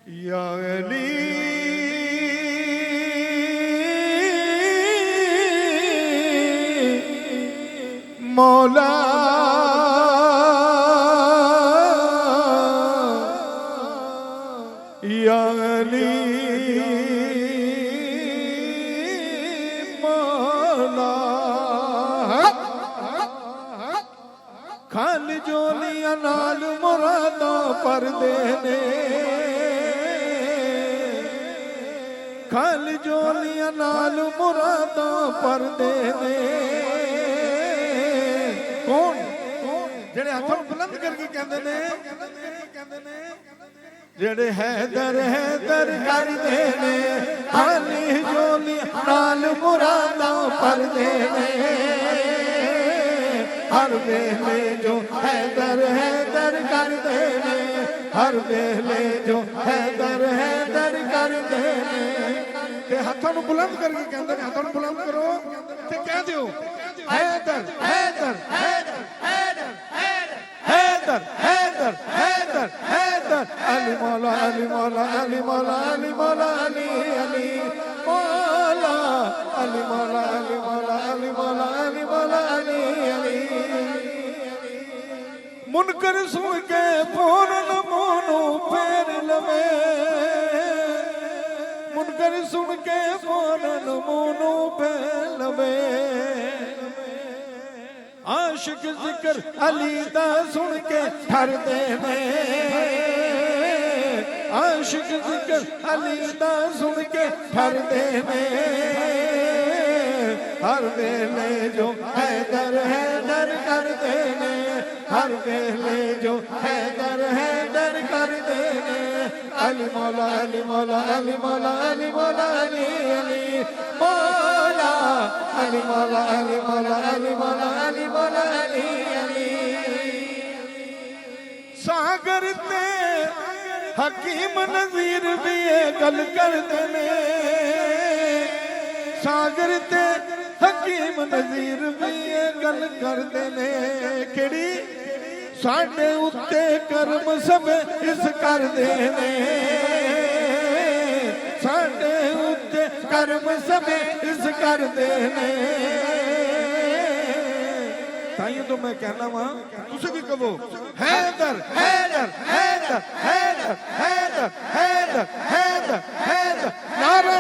या अली मौला या अली मौला खाल जोलिया नाल मुरादा पर देने खाल जोलिया नाल मुरादा पर देने कौन जेड़े हथों बुलंद करके कहंदे ने जेड़े हैदर हैदर कर देने खाली जोली नाल मुरादा पर देने हर वेले जो हैदर हैदर कर देने हर वेले जो हैदर हैदर कर देने ते हाथों नूं बुलंद करके कहंदे ने हाथों नूं बुलंद करो ते कह दियो हैदर हैदर हैदर हैदर हैदर हैदर हैदर हैदर अली मौला अली मौला अली मौला अली मौला अली अली मौला अली मौला अली मौला अली मौला अली मौला अली अली मुनकर सुन के फौरन मोनू फेर लवे मुनकर सुन के फौरन मोनू फेर लवे आशिक जिक्र अली दा सुन के ठर देने आशिक जिक्र अली दा सुन के ठर देने हर वेले जो हैदर हैदर कर देने हर वेले जो हैदर हैदर कर देने अली मौला अली मौला अली मौला अली मौला अली अली मौला अली मौला अली मौला अली मौला अली मौला अली अली सागर ते हकीम नज़ीर भी ये गल कर देने सागर ते हकीम नज़ीर भी ये गल कर देने केड़ी साडे उत्ते कर्म सब इस कर देने साडे उत्ते कर्म सब इस कर देने ताइयों तो मैं कहना वहां तुझे भी कहो हैदर हैदर हैदर हैदर हैदर हैदर हैदर नारा